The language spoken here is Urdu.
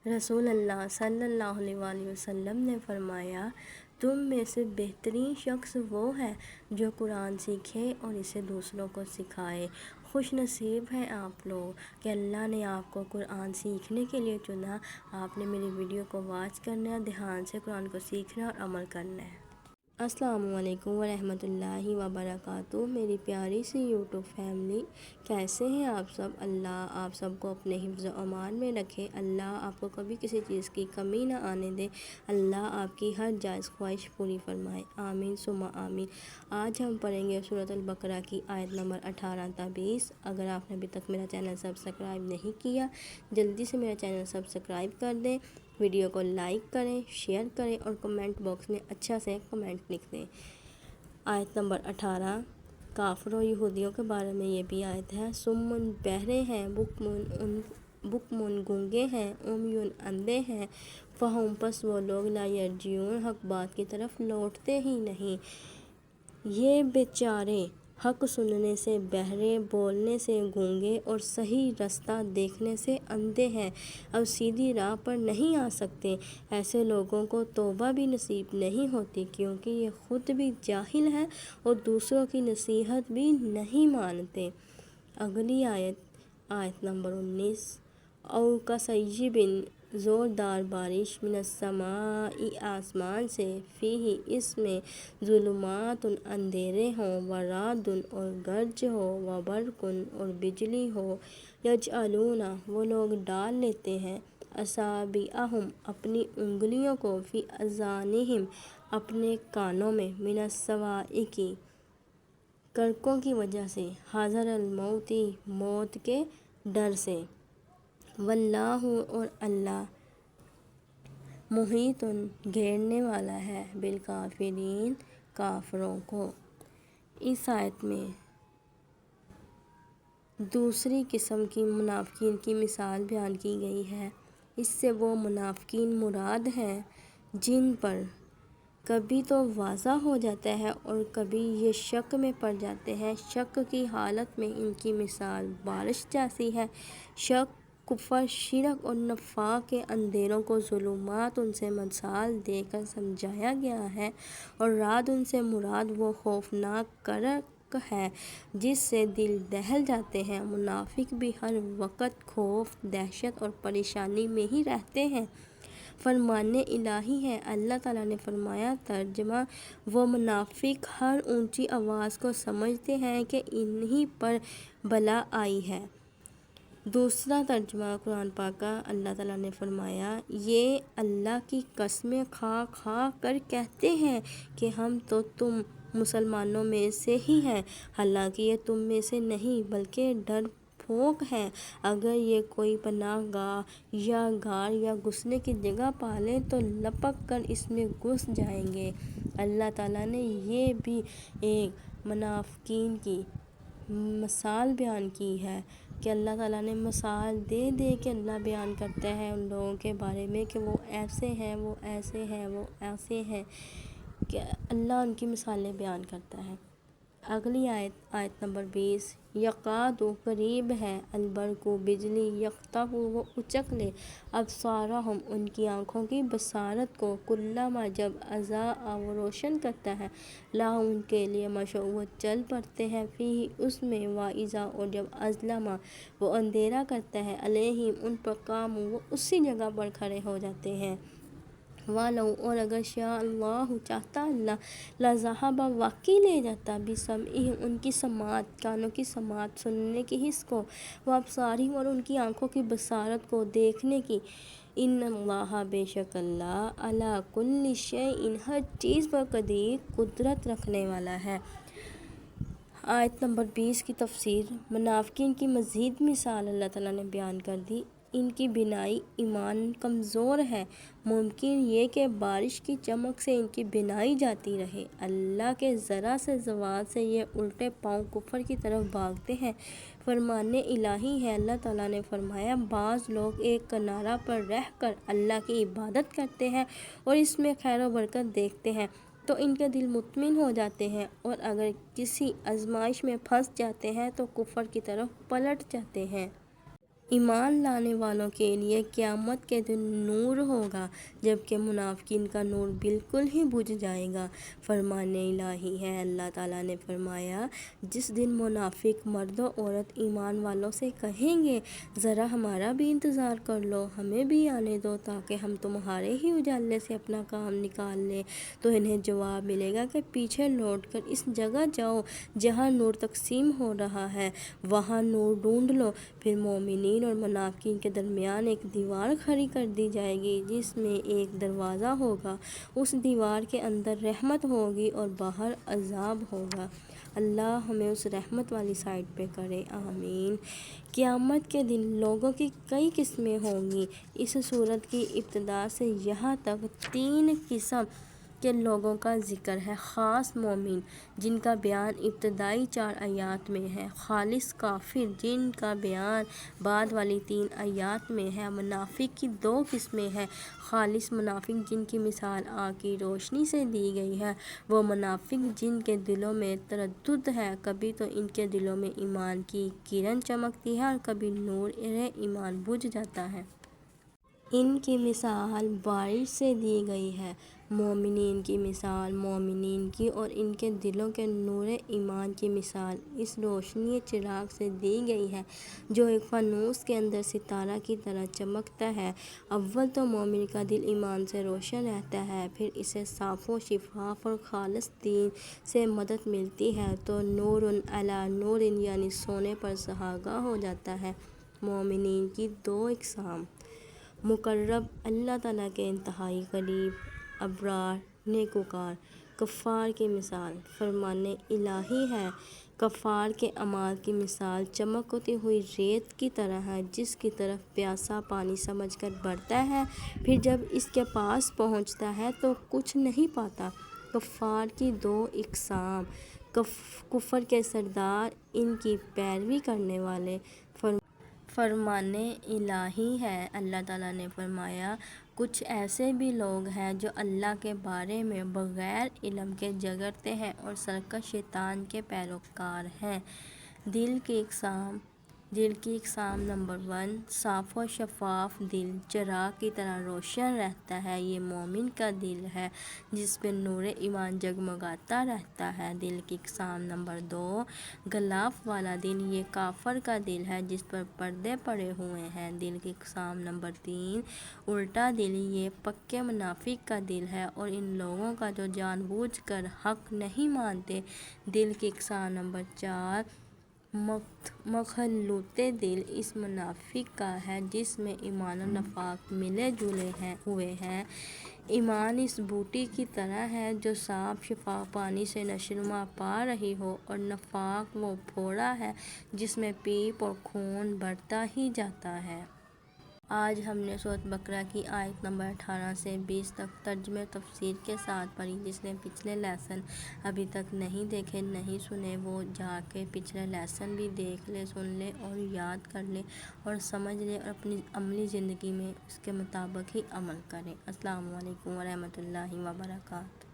رسول اللہ صلی اللہ علیہ وسلم نے فرمایا، تم میں سے بہترین شخص وہ ہے جو قرآن سیکھے اور اسے دوسروں کو سکھائے۔ خوش نصیب ہیں آپ لوگ کہ اللہ نے آپ کو قرآن سیکھنے کے لیے چنا۔ آپ نے میری ویڈیو کو واچ کرنا ہے، دھیان سے قرآن کو سیکھنا اور عمل کرنا ہے۔ السلام علیکم ورحمۃ اللہ وبرکاتہ۔ میری پیاری سی یوٹیوب فیملی، کیسے ہیں آپ سب؟ اللہ آپ سب کو اپنے حفظ و امان میں رکھے۔ اللہ آپ کو کبھی کسی چیز کی کمی نہ آنے دے۔ اللہ آپ کی ہر جائز خواہش پوری فرمائے، آمین ثم آمین۔ آج ہم پڑھیں گے سورۃ البقرہ کی آیت نمبر 18 تا 20۔ اگر آپ نے ابھی تک میرا چینل سبسکرائب نہیں کیا، جلدی سے میرا چینل سبسکرائب کر دیں، ویڈیو کو لائک کریں، شیئر کریں اور کمنٹ باکس میں اچھا سے کمنٹ لکھ دیں۔ آیت نمبر 18 کافروں یہودیوں کے بارے میں یہ بھی آیت ہے۔ سمن بہرے ہیں، بکمن گونگے ہیں، عمیٌ اندھے ہیں، فہم پس وہ لوگ لا یرجعون حق بات کی طرف لوٹتے ہی نہیں۔ یہ بیچارے حق سننے سے بہرے، بولنے سے گونگے اور صحیح رستہ دیکھنے سے اندھے ہیں، اب سیدھی راہ پر نہیں آ سکتے۔ ایسے لوگوں کو توبہ بھی نصیب نہیں ہوتی، کیونکہ یہ خود بھی جاہل ہیں اور دوسروں کی نصیحت بھی نہیں مانتے۔ اگلی آیت نمبر 19۔ او کصیب زوردار بارش من السماء آسمان سے، فیہ اس میں ظلمات اندھیرے ہوں، ورعد اور گرج ہو، وبرق اور بجلی ہو، یجعلون وہ لوگ ڈال لیتے ہیں، اصابعہم اپنی انگلیوں کو، فی اذانہم اپنے کانوں میں، من الصواعق کرکوں کی وجہ سے، حذر الموت موت کے ڈر سے۔ واللہ اور اللہ محیط گھیرنے والا ہے، بالکافرین کافروں کو۔ اس آیت میں دوسری قسم کی منافقین کی مثال بیان کی گئی ہے۔ اس سے وہ منافقین مراد ہیں جن پر کبھی تو واضح ہو جاتا ہے اور کبھی یہ شک میں پڑ جاتے ہیں۔ شک کی حالت میں ان کی مثال بارش جیسی ہے۔ شک، کفر، شرک اور نفاق کے اندھیروں کو ظلمات ان سے مثال دے کر سمجھایا گیا ہے، اور رعد ان سے مراد وہ خوفناک کرک ہے جس سے دل دہل جاتے ہیں۔ منافق بھی ہر وقت خوف، دہشت اور پریشانی میں ہی رہتے ہیں۔ فرمان الہی ہے۔ اللہ تعالیٰ نے فرمایا، ترجمہ: وہ منافق ہر اونچی آواز کو سمجھتے ہیں کہ انہی پر بلا آئی ہے۔ دوسرا ترجمہ قرآن پاک کا۔ اللہ تعالیٰ نے فرمایا، یہ اللہ کی قسمیں کھا کھا کر کہتے ہیں کہ ہم تو تم مسلمانوں میں سے ہی ہیں، حالانکہ یہ تم میں سے نہیں بلکہ ڈرپوک ہیں۔ اگر یہ کوئی پناہ گاہ یا غار یا گھسنے کی جگہ پالیں تو لپک کر اس میں گھس جائیں گے۔ اللہ تعالیٰ نے یہ بھی ایک منافقین کی مثال بیان کی ہے کہ اللہ تعالیٰ نے مثال دے دے کے اللہ بیان کرتا ہے ان لوگوں کے بارے میں کہ وہ ایسے ہیں، وہ ایسے ہیں، وہ ایسے ہیں، کہ اللہ ان کی مثالیں بیان کرتا ہے۔ اگلی آیت نمبر 20۔ یکاد قریب ہے، البرق بجلی، یخطف وہ اچک لے، ابصارہم ان کی آنکھوں کی بصارت کو، کلما جب اضاء وہ روشن کرتا ہے، لہم ان کے لیے، مشوا وہ چل پڑتے ہیں، فیہ اس میں، واذا اور جب اظلم وہ اندھیرا کرتا ہے، علیہم ان پر، قاموا وہ اسی جگہ پر کھڑے ہو جاتے ہیں۔ وَلَوْ اور اگر شاء اللہ چاہتا اللہ، لذہب واقعی لے جاتا، بسمعہم ان کی سماعت، کانوں کی سماعت، سننے کی حس کو، وابصارہم اور ان کی آنکھوں کی بصارت کو، دیکھنے کی۔ ان اللہ بے شک اللہ، علی کل شیء ہر چیز پر قدیر قدرت رکھنے والا ہے۔ آیت نمبر 20 کی تفسیر۔ منافقین کی مزید مثال اللہ تعالیٰ نے بیان کر دی۔ ان کی بینائی ایمان کمزور ہے، ممکن یہ کہ بارش کی چمک سے ان کی بینائی جاتی رہے۔ اللہ کے ذرا سے زوال سے یہ الٹے پاؤں کفر کی طرف بھاگتے ہیں۔ فرمان الہی ہے۔ اللہ تعالیٰ نے فرمایا، بعض لوگ ایک کنارہ پر رہ کر اللہ کی عبادت کرتے ہیں اور اس میں خیر و برکت دیکھتے ہیں تو ان کے دل مطمئن ہو جاتے ہیں، اور اگر کسی آزمائش میں پھنس جاتے ہیں تو کفر کی طرف پلٹ جاتے ہیں۔ ایمان لانے والوں کے لیے قیامت کے دن نور ہوگا، جبکہ منافقین کا نور بالکل ہی بجھ جائے گا۔ فرمان الہی ہے، اللہ تعالیٰ نے فرمایا، جس دن منافق مرد و عورت ایمان والوں سے کہیں گے ذرا ہمارا بھی انتظار کر لو، ہمیں بھی آنے دو تاکہ ہم تمہارے ہی اجالے سے اپنا کام نکال لیں، تو انہیں جواب ملے گا کہ پیچھے لوٹ کر اس جگہ جاؤ جہاں نور تقسیم ہو رہا ہے، وہاں نور ڈھونڈ لو۔ پھر مومنین اور منافقین کے درمیان ایک دیوار کھڑی کر دی جائے گی جس میں ایک دروازہ ہوگا، اس دیوار کے اندر رحمت ہوگی اور باہر عذاب ہوگا۔ اللہ ہمیں اس رحمت والی سائڈ پہ کرے، آمین۔ قیامت کے دن لوگوں کی کئی قسمیں ہوں گی۔ اس سورت کی ابتدا سے یہاں تک 3 قسم کے لوگوں کا ذکر ہے۔ خاص مومن، جن کا بیان ابتدائی 4 آیات میں ہے، خالص کافر، جن کا بیان بعد والی 3 آیات میں ہے۔ منافق کی 2 قسمیں ہیں، خالص منافق جن کی مثال آگ کی روشنی سے دی گئی ہے، وہ منافق جن کے دلوں میں تردد ہے، کبھی تو ان کے دلوں میں ایمان کی کرن چمکتی ہے اور کبھی نور ایمان بجھ جاتا ہے۔ ان کی مثال بارش سے دی گئی ہے۔ مومنین کی مثال مومنین کی اور ان کے دلوں کے نور ایمان کی مثال اس روشنی چراغ سے دی گئی ہے جو ایک فانوس کے اندر ستارہ کی طرح چمکتا ہے۔ اول تو مومن کا دل ایمان سے روشن رہتا ہے، پھر اسے صاف و شفاف اور خالص دین سے مدد ملتی ہے تو نور علی نور یعنی سونے پر سہاگا ہو جاتا ہے۔ مومنین کی 2 اقسام، مقرب، اللہ تعالیٰ کے انتہائی قریب، ابرار، نیکوکار۔ کفار کی مثال فرمان الہی ہے، کفار کے اعمال کی مثال چمکتی ہوئی ریت کی طرح ہے جس کی طرف پیاسا پانی سمجھ کر بڑھتا ہے، پھر جب اس کے پاس پہنچتا ہے تو کچھ نہیں پاتا۔ کفار کی 2 اقسام، کفر کے سردار، ان کی پیروی کرنے والے۔ فرمان الہی ہے، اللہ تعالیٰ نے فرمایا، کچھ ایسے بھی لوگ ہیں جو اللہ کے بارے میں بغیر علم کے جھگڑتے ہیں اور سرکش شیطان کے پیروکار ہیں۔ دل کی اقسام نمبر 1، صاف و شفاف دل، چراغ کی طرح روشن رہتا ہے، یہ مومن کا دل ہے جس پہ نور ایمان جگمگاتا رہتا ہے۔ دل کی اقسام نمبر 2، غلاف والا دل، یہ کافر کا دل ہے جس پر پردے پڑے ہوئے ہیں۔ دل کی اقسام نمبر 3، الٹا دل، یہ پکے منافق کا دل ہے اور ان لوگوں کا جو جان بوجھ کر حق نہیں مانتے۔ دل کی اقسام نمبر 4، مخلوط دل، اس منافق کا ہے جس میں ایمان و نفاق ملے جلے ہوئے ہیں۔ ایمان اس بوٹی کی طرح ہے جو صاف شفاف پانی سے نشوونما پا رہی ہو، اور نفاق وہ پھوڑا ہے جس میں پیپ اور خون بڑھتا ہی جاتا ہے۔ آج ہم نے سورۃ بقرہ کی آیت نمبر 18 سے 20 تک ترجمہ و تفسیر کے ساتھ پڑھی۔ جس نے پچھلے لیسن ابھی تک نہیں دیکھے نہیں سنے وہ جا کے پچھلے لیسن بھی دیکھ لے، سن لے اور یاد کر لے اور سمجھ لے اور اپنی عملی زندگی میں اس کے مطابق ہی عمل کرے۔ السلام علیکم ورحمۃ اللہ وبرکاتہ۔